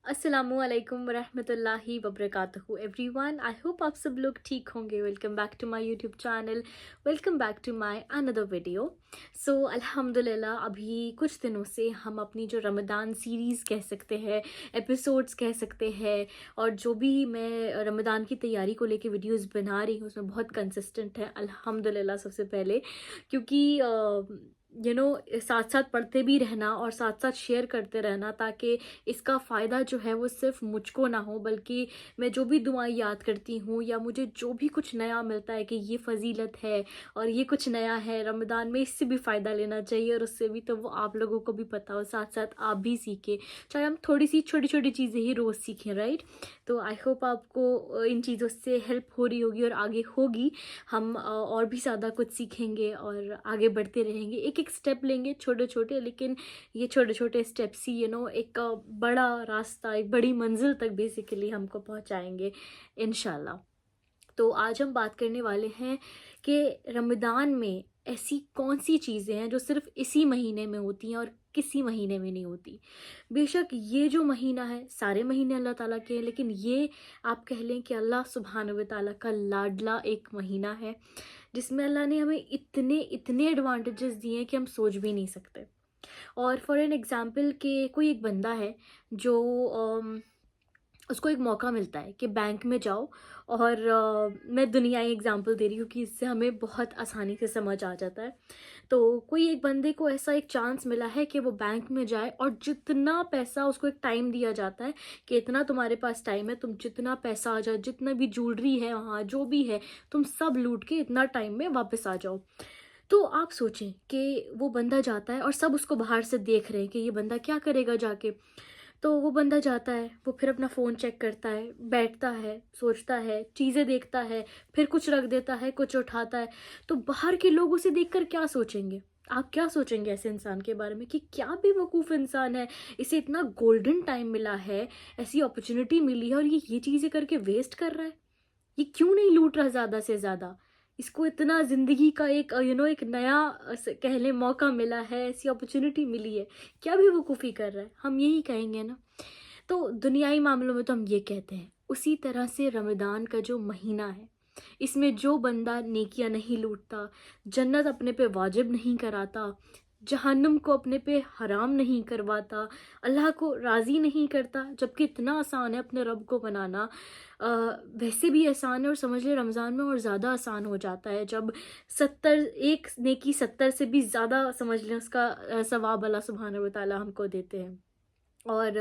अस्सलामुअलैकुम वरहमतुल्लाहि वबरकातुहू everyone. I hope आप सब लोग ठीक होंगे। Welcome back to my YouTube channel, welcome back to my another video. सो अल्हम्दुलिल्लाह अभी कुछ दिनों से हम अपनी जो रमज़ान सीरीज़ कह सकते हैं, एपिसोड्स कह सकते हैं, और जो भी मैं रमज़ान की तैयारी को लेके वीडियोस बना रही हूँ उसमें बहुत कंसिस्टेंट है अल्हम्दुलिल्लाह। सबसे पहले क्योंकि साथ साथ पढ़ते भी रहना और साथ साथ शेयर करते रहना, ताकि इसका फ़ायदा जो है वो सिर्फ मुझको ना हो, बल्कि मैं जो भी दुआएं याद करती हूँ या मुझे जो भी कुछ नया मिलता है कि ये फजीलत है और ये कुछ नया है रमज़ान में, इससे भी फ़ायदा लेना चाहिए और उससे भी तो वो आप लोगों को भी पता हो, साथ साथ आप भी सीखें। चाहे हम थोड़ी सी छोटी छोटी चीज़ें ही रोज़ सीखें, राइट। तो आई होप आपको इन चीज़ों से हेल्प हो रही होगी और आगे होगी। हम और भी ज़्यादा कुछ सीखेंगे और आगे बढ़ते रहेंगे, एक एक स्टेप लेंगे छोटे छोटे, लेकिन ये छोटे छोटे स्टेप्स ही एक बड़ा रास्ता, एक बड़ी मंजिल तक बेसिकली हमको पहुंचाएंगे इंशाल्लाह। तो आज हम बात करने वाले हैं कि रमज़ान में ऐसी कौन सी चीज़ें हैं जो सिर्फ इसी महीने में होती हैं और किसी महीने में नहीं होती। बेशक ये जो महीना है, सारे महीने अल्लाह ताला के हैं, लेकिन ये आप कह लें कि अल्लाह सुब्हानहू व तआला का लाडला एक महीना है, जिसमें अल्लाह ने हमें इतने इतने एडवांटेजेस दिए हैं कि हम सोच भी नहीं सकते। और फॉर एन एग्ज़ाम्पल कि कोई एक बंदा है जो उसको एक मौका मिलता है कि बैंक में जाओ, और मैं दुनियाई एग्जांपल दे रही हूँ कि इससे हमें बहुत आसानी से समझ आ जाता है। तो कोई एक बंदे को ऐसा एक चांस मिला है कि वो बैंक में जाए और जितना पैसा, उसको एक टाइम दिया जाता है कि इतना तुम्हारे पास टाइम है, तुम जितना पैसा आ जाए, जितना भी ज्वेलरी है वहाँ जो भी है, तुम सब लूट के इतना टाइम में वापस आ जाओ। तो आप सोचें कि वो बंदा जाता है और सब उसको बाहर से देख रहे हैं कि ये बंदा क्या करेगा जाके। तो वो बंदा जाता है, वो फिर अपना फ़ोन चेक करता है, बैठता है, सोचता है, चीज़ें देखता है, फिर कुछ रख देता है, कुछ उठाता है। तो बाहर के लोग उसे देखकर क्या सोचेंगे? आप क्या सोचेंगे ऐसे इंसान के बारे में कि क्या बेवकूफ़ इंसान है, इसे इतना गोल्डन टाइम मिला है, ऐसी अपॉर्चुनिटी मिली है और ये चीज़ें करके वेस्ट कर रहा है। ये क्यों नहीं लूट रहा ज़्यादा से ज़्यादा? इसको इतना ज़िंदगी का एक एक नया कह लें मौका मिला है, ऐसी अपॉर्चुनिटी मिली है, क्या बेवकूफ़ी कर रहा है? हम यही कहेंगे ना। तो दुनियाई मामलों में तो हम ये कहते हैं। उसी तरह से रमज़ान का जो महीना है, इसमें जो बंदा नेकियां नहीं लूटता, जन्नत अपने पे वाजिब नहीं कराता, जहन्नुम को अपने पे हराम नहीं करवाता, अल्लाह को राज़ी नहीं करता, जबकि इतना आसान है अपने रब को बनाना। वैसे भी आसान है, और समझ ले रमज़ान में और ज़्यादा आसान हो जाता है जब 70 एक नेकी 70 से भी ज़्यादा समझ लें उसका सवाब अल्लाह सुब्हानहू व तआला हमको देते हैं। और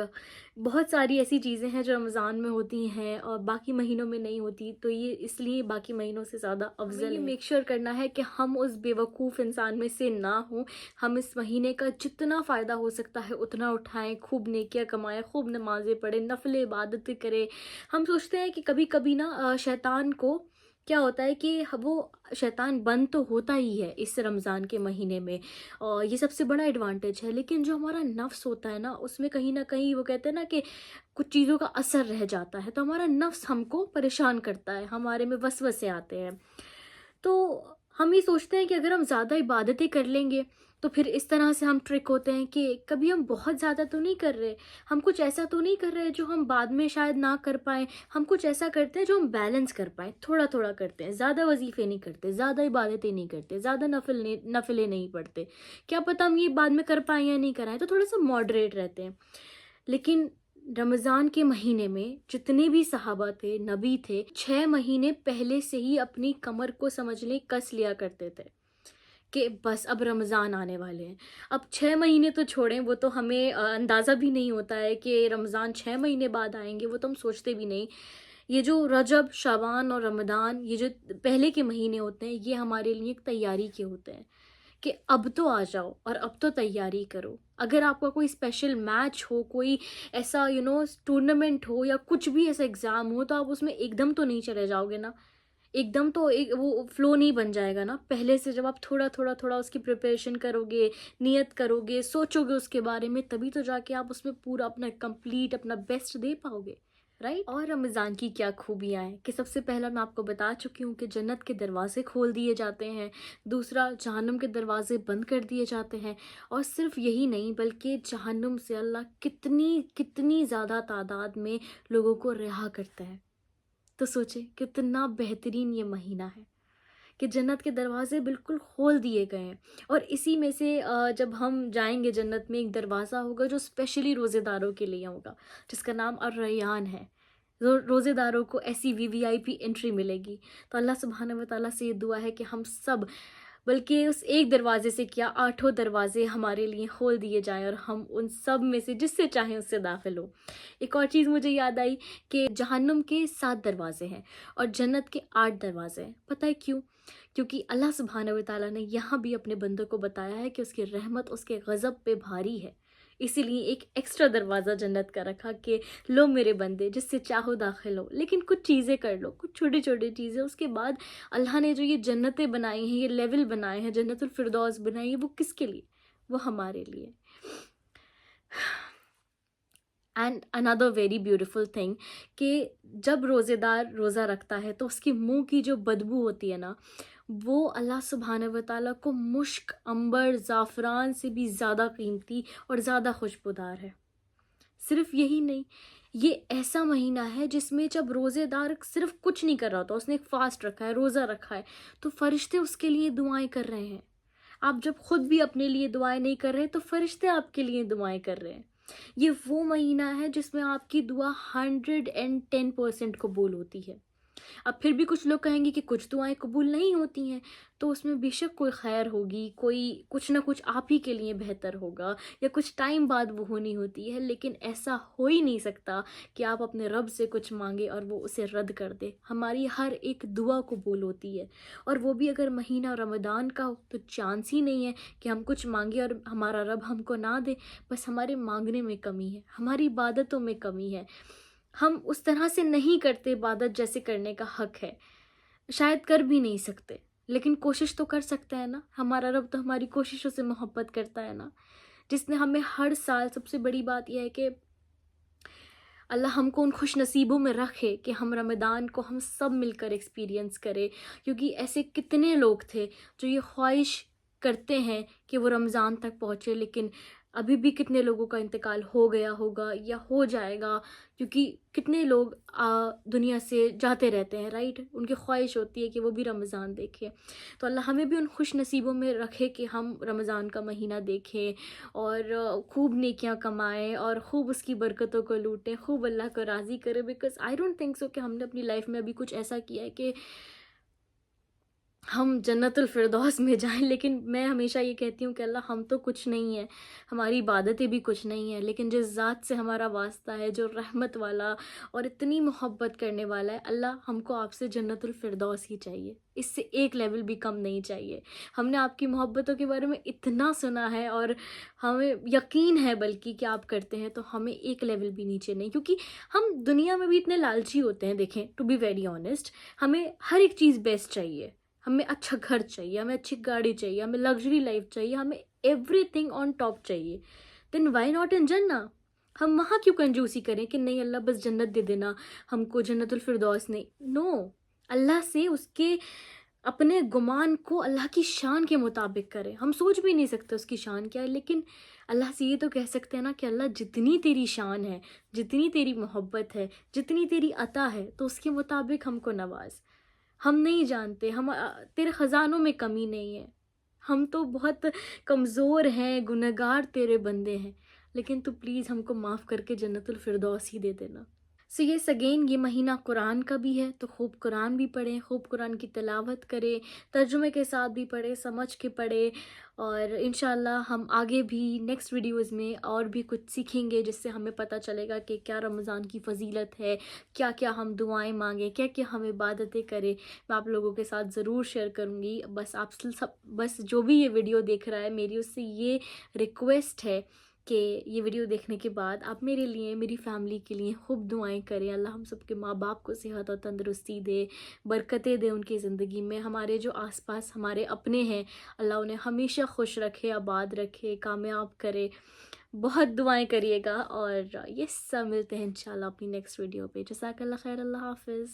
बहुत सारी ऐसी चीज़ें हैं जो रमज़ान में होती हैं और बाकी महीनों में नहीं होती, तो ये इसलिए बाकी महीनों से ज़्यादा अफजल है। मेक श्योर करना है कि हम उस बेवकूफ़ इंसान में से ना हों। हम इस महीने का जितना फ़ायदा हो सकता है उतना उठाएं, खूब नेकियां कमाएं, खूब नमाज़ें पढ़ें, नफल इबादतें करें। हम सोचते हैं कि कभी कभी ना शैतान को क्या होता है कि वो शैतान बंद तो होता ही है इस रमज़ान के महीने में, और ये सबसे बड़ा एडवांटेज है। लेकिन जो हमारा नफ्स होता है ना, उसमें कहीं ना कहीं वो कहते हैं ना कि कुछ चीज़ों का असर रह जाता है, तो हमारा नफ्स हमको परेशान करता है, हमारे में वसवसे आते हैं। तो हम ये सोचते हैं कि अगर हम ज़्यादा इबादतें कर लेंगे तो फिर इस तरह से हम ट्रिक होते हैं कि कभी हम बहुत ज़्यादा तो नहीं कर रहे, हम कुछ ऐसा तो नहीं कर रहे जो हम बाद में शायद ना कर पाएँ। हम कुछ ऐसा करते हैं जो हम बैलेंस कर पाएँ, थोड़ा थोड़ा करते हैं, ज़्यादा वजीफ़े नहीं करते, ज़्यादा इबादतें नहीं करते, ज़्यादा नफिले नहीं पढ़ते। क्या पता हम ये बाद में कर पाएँ या नहीं कराएँ, तो थोड़ा सा मॉडरेट रहते हैं। लेकिन रमज़ान के महीने में जितने भी सहाबा थे, नबी थे, 6 महीने पहले से ही अपनी कमर को समझ लें कस लिया करते थे कि बस अब रमज़ान आने वाले हैं। अब 6 महीने तो छोड़ें, वो तो हमें अंदाज़ा भी नहीं होता है कि रमज़ान 6 महीने बाद आएंगे, वो तो हम सोचते भी नहीं। ये जो रजब, शाबान और रमज़ान, ये जो पहले के महीने होते हैं, ये हमारे लिए एक तैयारी के होते हैं कि अब तो आ जाओ और अब तो तैयारी करो। अगर आपका कोई स्पेशल मैच हो, कोई ऐसा टूर्नामेंट हो या कुछ भी ऐसा एग्ज़ाम हो, तो आप उसमें एकदम तो नहीं चले जाओगे ना, एकदम तो एक वो फ्लो नहीं बन जाएगा ना। पहले से जब आप थोड़ा थोड़ा थोड़ा उसकी प्रिपरेशन करोगे, नियत करोगे, सोचोगे उसके बारे में, तभी तो जाके आप उसमें पूरा अपना कंप्लीट अपना बेस्ट दे पाओगे। राइट। और रमज़ान की क्या खूबियाँ हैं कि सबसे पहला मैं आपको बता चुकी हूँ कि जन्नत के दरवाजे खोल दिए जाते हैं, दूसरा जहन्नुम के दरवाजे बंद कर दिए जाते हैं, और सिर्फ यही नहीं बल्कि जहन्नुम से अल्लाह कितनी कितनी ज़्यादा तादाद में लोगों को रिहा करता है। तो सोचे कितना बेहतरीन ये महीना है कि जन्नत के दरवाजे बिल्कुल खोल दिए गए हैं। और इसी में से जब हम जाएंगे जन्नत में, एक दरवाज़ा होगा जो स्पेशली रोज़ेदारों के लिए होगा, जिसका नाम अर्रयान है। रोज़ेदारों को ऐसी वीवीआईपी एंट्री मिलेगी। तो अल्लाह सुब्हानहू व तआला से ये दुआ है कि हम सब, बल्कि उस एक दरवाजे से क्या, 8 दरवाजे हमारे लिए खोल दिए जाएं और हम उन सब में से जिससे चाहें उससे दाखिल हो। एक और चीज़ मुझे याद आई कि जहन्नुम के 7 दरवाजे हैं और जन्नत के 8 दरवाजे हैं। पता है क्यों? क्योंकि अल्लाह सुब्हानहू व तआला ने यहाँ भी अपने बंदों को बताया है कि उसकी रहमत उसके गज़ब पे भारी है। इसीलिए एक एक्स्ट्रा दरवाज़ा जन्नत का रखा कि लो मेरे बंदे, जिससे चाहो दाखिल हो, लेकिन कुछ चीज़ें कर लो, कुछ छोटी छोटी चीज़ें। उसके बाद अल्लाह ने जो ये जन्नतें बनाई हैं, ये लेवल बनाए हैं, जन्नतुल फिरदौस बनाई है, वो किसके लिए? वो हमारे लिए। And another very beautiful thing कि जब रोज़ेदार रोज़ा रखता है तो उसके मुंह की जो बदबू होती है ना, वो अल्लाह सुब्हानहू व तआला को मुश्क, अंबर, ज़ाफ़रान से भी ज़्यादा कीमती और ज़्यादा खुशबूदार है। सिर्फ यही नहीं, ये ऐसा महीना है जिसमें जब रोज़ेदार सिर्फ कुछ नहीं कर रहा होता, उसने एक फास्ट रखा है, रोज़ा रखा है, तो फरिश्ते उसके लिए दुआएं कर रहे हैं। आप जब खुद भी अपने लिए दुआएं नहीं कर रहे तो फरिश्ते आपके लिए दुआएं कर रहे हैं। ये वो महीना है जिसमें आपकी दुआ 110% कबूल होती है। अब फिर भी कुछ लोग कहेंगे कि कुछ दुआएं कबूल नहीं होती हैं, तो उसमें बेशक कोई खैर होगी, कोई कुछ ना कुछ आप ही के लिए बेहतर होगा, या कुछ टाइम बाद वो होनी होती है। लेकिन ऐसा हो ही नहीं सकता कि आप अपने रब से कुछ मांगे और वो उसे रद्द कर दे। हमारी हर एक दुआ कबूल होती है, और वो भी अगर महीना रमज़ान का हो तो चांस ही नहीं है कि हम कुछ मांगे और हमारा रब हमको ना दे। बस हमारे मांगने में कमी है, हमारी इबादतों में कमी है, हम उस तरह से नहीं करते इबादत जैसे करने का हक है। शायद कर भी नहीं सकते, लेकिन कोशिश तो कर सकते हैं ना। हमारा रब तो हमारी कोशिशों से मोहब्बत करता है ना, जिसने हमें हर साल, सबसे बड़ी बात यह है कि अल्लाह हमको उन खुश नसीबों में रखे कि हम रमज़ान को हम सब मिलकर एक्सपीरियंस करें। क्योंकि ऐसे कितने लोग थे जो ये ख्वाहिश करते हैं कि वो रमज़ान तक पहुँचे, लेकिन अभी भी कितने लोगों का इंतकाल हो गया होगा या हो जाएगा। क्योंकि कितने लोग दुनिया से जाते रहते हैं, राइट। उनकी ख्वाहिश होती है कि वो भी रमज़ान देखें। तो अल्लाह हमें भी उन खुश नसीबों में रखे कि हम रमज़ान का महीना देखें और खूब नेकियां कमाएं और खूब उसकी बरकतों को लूटें, खूब अल्लाह को राज़ी करें। Because I don't think so कि हमने अपनी लाइफ में अभी कुछ ऐसा किया है कि हम जन्नतुल फिरदौस में जाएं। लेकिन मैं हमेशा ये कहती हूँ कि अल्लाह हम तो कुछ नहीं है, हमारी इबादतें भी कुछ नहीं है, लेकिन जिस ज़ात से हमारा वास्ता है, जो रहमत वाला और इतनी मोहब्बत करने वाला है, अल्लाह हमको आपसे जन्नतुल फिरदौस ही चाहिए, इससे एक लेवल भी कम नहीं चाहिए। हमने आपकी मोहब्बतों के बारे में इतना सुना है और हमें यकीन है बल्कि कि आप करते हैं, तो हमें एक लेवल भी नीचे नहीं। क्योंकि हम दुनिया में भी इतने लालची होते हैं, देखें, टू बी वेरी ऑनेस्ट, हमें हर एक चीज़ बेस्ट चाहिए। हमें अच्छा घर चाहिए, हमें अच्छी गाड़ी चाहिए, हमें लग्जरी लाइफ चाहिए, हमें एवरीथिंग ऑन टॉप चाहिए। देन व्हाई नॉट इन जन्ना? हम वहाँ क्यों कंजूसी करें कि नहीं अल्लाह बस जन्नत दे देना हमको, जन्नतुल फिरदौस नहीं। नो, अल्लाह से उसके अपने गुमान को अल्लाह की शान के मुताबिक करें। हम सोच भी नहीं सकते उसकी शान क्या है, लेकिन अल्लाह से ये तो कह सकते हैं ना कि अल्लाह जितनी तेरी शान है, जितनी तेरी मोहब्बत है, जितनी तेरी अता है, तो उसके मुताबिक हमको नवाज। हम नहीं जानते, हम तेरे ख़ज़ानों में कमी नहीं है, हम तो बहुत कमज़ोर हैं, गुनहगार तेरे बंदे हैं, लेकिन तू प्लीज़ हमको माफ़ करके जन्नतुल फिरदौस ही दे देना। सो येस अगेन, ये महीना कुरान का भी है, तो खूब कुरान भी पढ़ें, खूब कुरान की तिलावत करें, तर्जुमे के साथ भी पढ़ें, समझ के पढ़ें। और इंशाल्लाह हम आगे भी नेक्स्ट वीडियोस में और भी कुछ सीखेंगे, जिससे हमें पता चलेगा कि क्या रमज़ान की फ़जीलत है, क्या क्या हम दुआएं मांगें, क्या क्या हम इबादतें करें। मैं आप लोगों के साथ ज़रूर शेयर करूँगी। बस आप सब, बस जो भी ये वीडियो देख रहा है, मेरी उससे ये रिक्वेस्ट है کہ یہ ویڈیو دیکھنے کے بعد آپ میرے لیے، میری فیملی کے لیے خوب دعائیں کریں. اللہ ہم سب کے ماں باپ کو صحت اور تندرستی دے، برکتیں دے ان کی زندگی میں. ہمارے جو آس پاس ہمارے اپنے ہیں، اللہ انہیں ہمیشہ خوش رکھے، آباد رکھے، کامیاب کرے. بہت دعائیں کریے گا، اور یہ سب ملتے ہیں انشاءاللہ اپنی نیکسٹ ویڈیو پہ. جزاک اللہ خیر. اللہ حافظ.